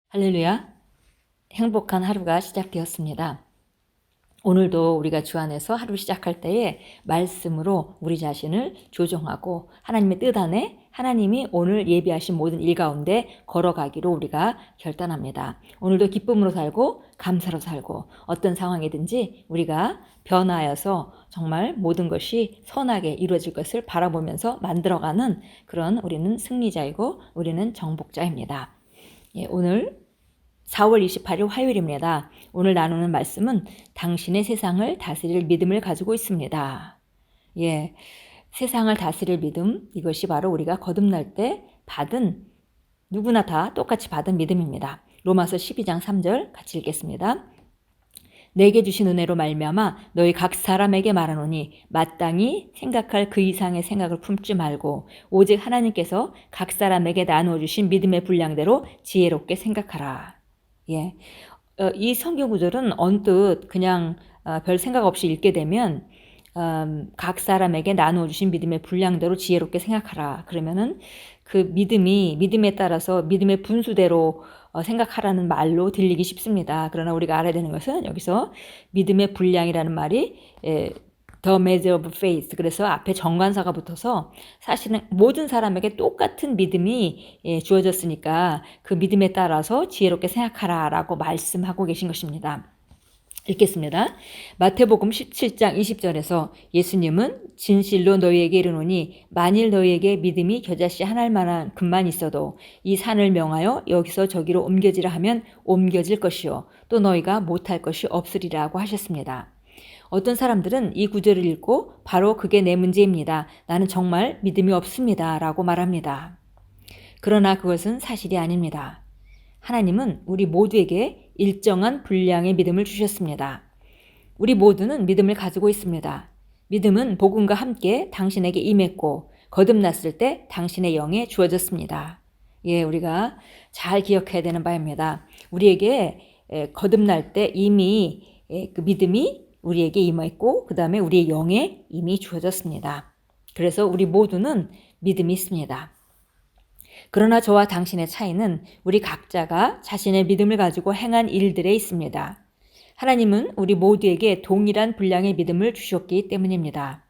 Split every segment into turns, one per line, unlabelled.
할렐루야. 행복한 하루가 시작되었습니다. 오늘도 우리가 주 안에서 하루 시작할 때에 말씀으로 우리 자신을 조정하고 하나님의 뜻 안에 하나님이 오늘 예비하신 모든 일 가운데 걸어가기로 우리가 결단합니다. 오늘도 기쁨으로 살고 감사로 살고 어떤 상황이든지 우리가 변화하여서 정말 모든 것이 선하게 이루어질 것을 바라보면서 만들어가는 그런 우리는 승리자이고 우리는 정복자입니다. 오늘 4월 28일 화요일입니다. 오늘 나누는 말씀은 당신의 세상을 다스릴 믿음을 가지고 있습니다. 세상을 다스릴 믿음, 이것이 바로 우리가 거듭날 때 받은, 누구나 다 똑같이 받은 믿음입니다. 로마서 12장 3절 같이 읽겠습니다. 내게 주신 은혜로 말미암아 너희 각 사람에게 말하노니 마땅히 생각할 그 이상의 생각을 품지 말고 오직 하나님께서 각 사람에게 나누어 주신 믿음의 분량대로 지혜롭게 생각하라. 이 성경 구절은 언뜻 그냥 별 생각 없이 읽게 되면 각 사람에게 나누어 주신 믿음의 분량대로 지혜롭게 생각하라. 그러면은 그 믿음에 따라서 믿음의 분수대로 생각하라는 말로 들리기 쉽습니다. 그러나 우리가 알아야 되는 것은 여기서 믿음의 분량이라는 말이 The measure of faith. 그래서 앞에 정관사가 붙어서 사실은 모든 사람에게 똑같은 믿음이 주어졌으니까 그 믿음에 따라서 지혜롭게 생각하라 라고 말씀하고 계신 것입니다. 읽겠습니다. 마태복음 17장 20절에서 예수님은 진실로 너희에게 이르노니 만일 너희에게 믿음이 겨자씨 한 알만한 금만 있어도 이 산을 명하여 여기서 저기로 옮겨지라 하면 옮겨질 것이요 또 너희가 못할 것이 없으리라고 하셨습니다. 어떤 사람들은 이 구절을 읽고 바로 그게 내 문제입니다. 나는 정말 믿음이 없습니다. 라고 말합니다. 그러나 그것은 사실이 아닙니다. 하나님은 우리 모두에게 일정한 분량의 믿음을 주셨습니다. 우리 모두는 믿음을 가지고 있습니다. 믿음은 복음과 함께 당신에게 임했고 거듭났을 때 당신의 영에 주어졌습니다. 우리가 잘 기억해야 되는 바입니다. 우리에게 거듭날 때 이미 그 믿음이 우리에게 임했고 그 다음에 우리의 영에 이미 주어졌습니다. 그래서 우리 모두는 믿음이 있습니다. 그러나 저와 당신의 차이는 우리 각자가 자신의 믿음을 가지고 행한 일들에 있습니다. 하나님은 우리 모두에게 동일한 분량의 믿음을 주셨기 때문입니다.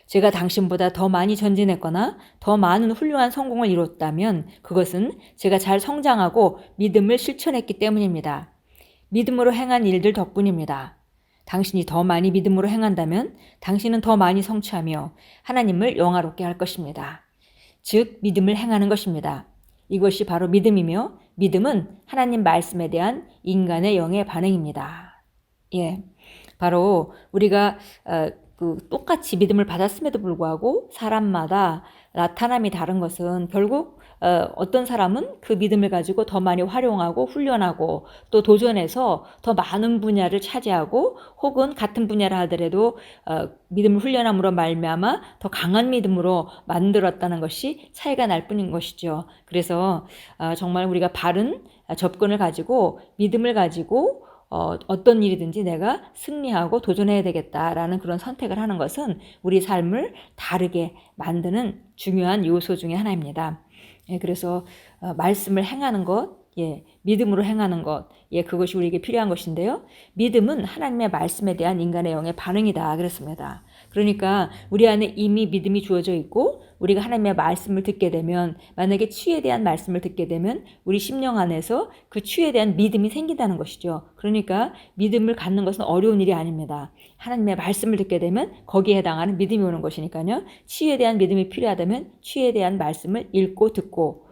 제가 당신보다 더 많이 전진했거나 더 많은 훌륭한 성공을 이뤘다면 그것은 제가 잘 성장하고 믿음을 실천했기 때문입니다. 믿음으로 행한 일들 덕분입니다. 당신이 더 많이 믿음으로 행한다면 당신은 더 많이 성취하며 하나님을 영화롭게 할 것입니다. 즉 믿음을 행하는 것입니다. 이것이 바로 믿음이며 믿음은 하나님 말씀에 대한 인간의 영의 반응입니다. 바로 우리가 똑같이 믿음을 받았음에도 불구하고 사람마다 나타남이 다른 것은 결국 어떤 사람은 그 믿음을 가지고 더 많이 활용하고 훈련하고 또 도전해서 더 많은 분야를 차지하고 혹은 같은 분야를 하더라도 믿음을 훈련함으로 말미암아 더 강한 믿음으로 만들었다는 것이 차이가 날 뿐인 것이죠. 그래서 정말 우리가 바른 접근을 가지고 믿음을 가지고 어떤 일이든지 내가 승리하고 도전해야 되겠다라는 그런 선택을 하는 것은 우리 삶을 다르게 만드는 중요한 요소 중에 하나입니다. 그래서 말씀을 행하는 것, 믿음으로 행하는 것, 그것이 우리에게 필요한 것인데요. 믿음은 하나님의 말씀에 대한 인간의 영의 반응이다 그랬습니다. 그러니까 우리 안에 이미 믿음이 주어져 있고 우리가 하나님의 말씀을 듣게 되면 만약에 치유에 대한 말씀을 듣게 되면 우리 심령 안에서 그 치유에 대한 믿음이 생긴다는 것이죠. 그러니까 믿음을 갖는 것은 어려운 일이 아닙니다. 하나님의 말씀을 듣게 되면 거기에 해당하는 믿음이 오는 것이니까요. 치유에 대한 믿음이 필요하다면 치유에 대한 말씀을 읽고 듣고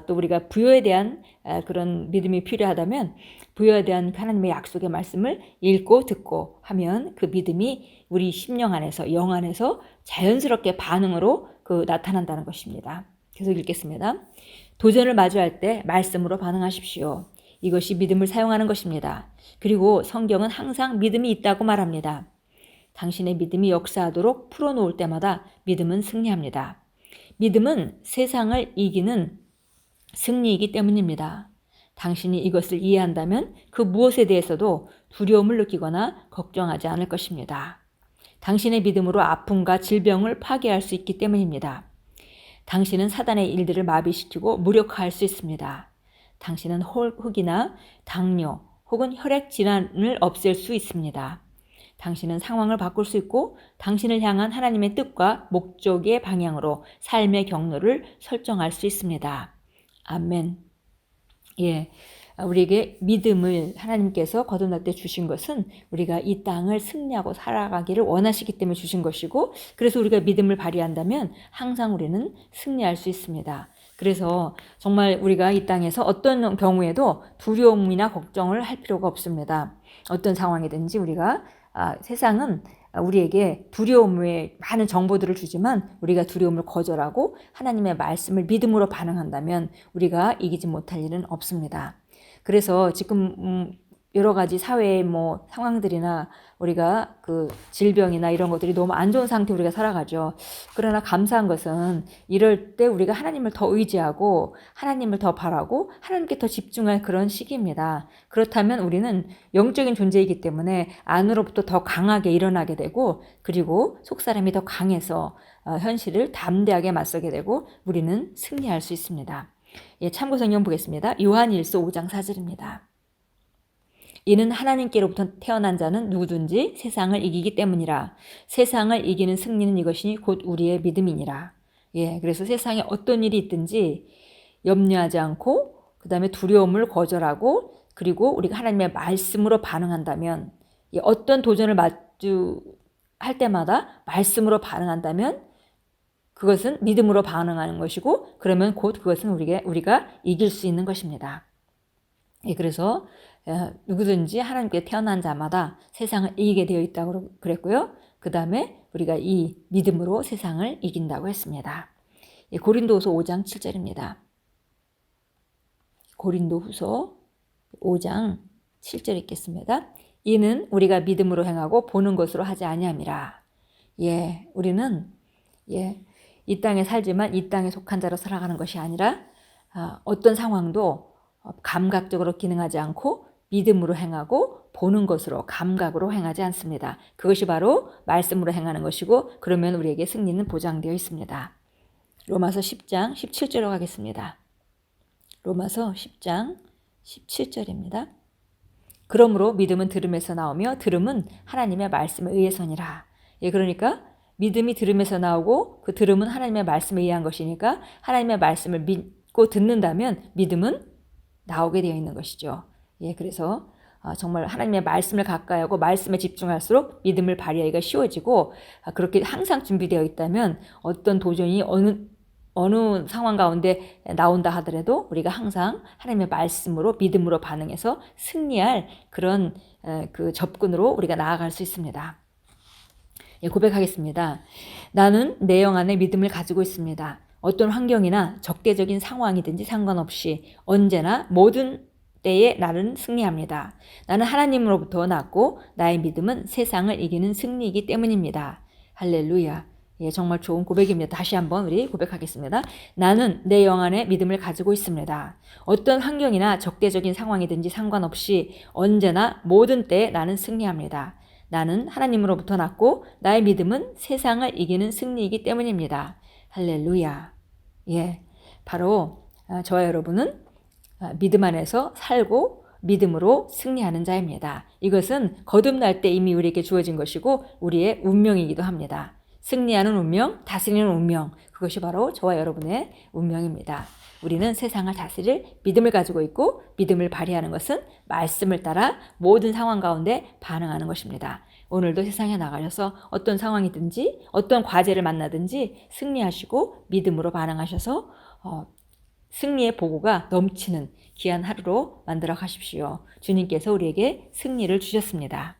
또 우리가 부여에 대한 그런 믿음이 필요하다면 부여에 대한 하나님의 약속의 말씀을 읽고 듣고 하면 그 믿음이 우리 심령 안에서 영 안에서 자연스럽게 반응으로 나타난다는 것입니다. 계속 읽겠습니다. 도전을 마주할 때 말씀으로 반응하십시오. 이것이 믿음을 사용하는 것입니다. 그리고 성경은 항상 믿음이 있다고 말합니다. 당신의 믿음이 역사하도록 풀어놓을 때마다 믿음은 승리합니다. 믿음은 세상을 이기는 승리이기 때문입니다. 당신이 이것을 이해한다면 그 무엇에 대해서도 두려움을 느끼거나 걱정하지 않을 것입니다. 당신의 믿음으로 아픔과 질병을 파괴할 수 있기 때문입니다. 당신은 사단의 일들을 마비시키고 무력화할 수 있습니다. 당신은 혈흑이나 당뇨 혹은 혈액 질환을 없앨 수 있습니다. 당신은 상황을 바꿀 수 있고 당신을 향한 하나님의 뜻과 목적의 방향으로 삶의 경로를 설정할 수 있습니다. 아멘. 예. 우리에게 믿음을 하나님께서 거듭날 때 주신 것은 우리가 이 땅을 승리하고 살아가기를 원하시기 때문에 주신 것이고, 그래서 우리가 믿음을 발휘한다면 항상 우리는 승리할 수 있습니다. 그래서 정말 우리가 이 땅에서 어떤 경우에도 두려움이나 걱정을 할 필요가 없습니다. 어떤 상황이든지 우리가 세상은 우리에게 두려움의 많은 정보들을 주지만 우리가 두려움을 거절하고 하나님의 말씀을 믿음으로 반응한다면 우리가 이기지 못할 일은 없습니다. 그래서 지금 여러 가지 사회의 상황들이나 우리가 그 질병이나 이런 것들이 너무 안 좋은 상태에 우리가 살아가죠. 그러나 감사한 것은 이럴 때 우리가 하나님을 더 의지하고 하나님을 더 바라고 하나님께 더 집중할 그런 시기입니다. 그렇다면 우리는 영적인 존재이기 때문에 안으로부터 더 강하게 일어나게 되고, 그리고 속사람이 더 강해서 현실을 담대하게 맞서게 되고 우리는 승리할 수 있습니다. 예, 참고 성경 보겠습니다. 요한일서 5장 4절입니다. 이는 하나님께로부터 태어난 자는 누구든지 세상을 이기기 때문이라. 세상을 이기는 승리는 이것이니 곧 우리의 믿음이니라. 예, 그래서 세상에 어떤 일이 있든지 염려하지 않고 그 다음에 두려움을 거절하고 그리고 우리가 하나님의 말씀으로 반응한다면, 어떤 도전을 마주할 때마다 말씀으로 반응한다면 그것은 믿음으로 반응하는 것이고, 그러면 곧 그것은 우리가 이길 수 있는 것입니다. 예, 그래서 누구든지 하나님께 태어난 자마다 세상을 이기게 되어 있다고 그랬고요. 그 다음에 우리가 이 믿음으로 세상을 이긴다고 했습니다. 예, 고린도후서 5장 7절입니다. 고린도후서 5장 7절 읽겠습니다. 이는 우리가 믿음으로 행하고 보는 것으로 하지 아니함이라. 예, 우리는 이 땅에 살지만 이 땅에 속한 자로 살아가는 것이 아니라 어떤 상황도 감각적으로 기능하지 않고 믿음으로 행하고 보는 것으로 감각으로 행하지 않습니다. 그것이 바로 말씀으로 행하는 것이고, 그러면 우리에게 승리는 보장되어 있습니다. 로마서 10장 17절로 가겠습니다. 로마서 10장 17절입니다. 그러므로 믿음은 들음에서 나오며 들음은 하나님의 말씀에 의해서니라. 예, 그러니까 믿음이 들음에서 나오고 그 들음은 하나님의 말씀에 의한 것이니까 하나님의 말씀을 믿고 듣는다면 믿음은 나오게 되어 있는 것이죠. 예, 그래서 정말 하나님의 말씀을 가까이 하고 말씀에 집중할수록 믿음을 발휘하기가 쉬워지고, 그렇게 항상 준비되어 있다면 어떤 도전이 어느 상황 가운데 나온다 하더라도 우리가 항상 하나님의 말씀으로 믿음으로 반응해서 승리할 그런 그 접근으로 우리가 나아갈 수 있습니다. 예, 고백하겠습니다. 나는 내 영 안에 믿음을 가지고 있습니다. 어떤 환경이나 적대적인 상황이든지 상관없이 언제나 모든 때에 나는 승리합니다. 나는 하나님으로부터 났고 나의 믿음은 세상을 이기는 승리이기 때문입니다. 할렐루야. 예, 정말 좋은 고백입니다. 다시 한번 우리 고백하겠습니다. 나는 내 영 안에 믿음을 가지고 있습니다. 어떤 환경이나 적대적인 상황이든지 상관없이 언제나 모든 때에 나는 승리합니다. 나는 하나님으로부터 났고 나의 믿음은 세상을 이기는 승리이기 때문입니다. 할렐루야. 예, 바로 저와 여러분은 믿음 안에서 살고 믿음으로 승리하는 자입니다. 이것은 거듭날 때 이미 우리에게 주어진 것이고 우리의 운명이기도 합니다. 승리하는 운명, 다스리는 운명, 그것이 바로 저와 여러분의 운명입니다. 우리는 세상을 다스릴 믿음을 가지고 있고 믿음을 발휘하는 것은 말씀을 따라 모든 상황 가운데 반응하는 것입니다. 오늘도 세상에 나가셔서 어떤 상황이든지 어떤 과제를 만나든지 승리하시고 믿음으로 반응하셔서 승리의 보고가 넘치는 귀한 하루로 만들어 가십시오. 주님께서 우리에게 승리를 주셨습니다.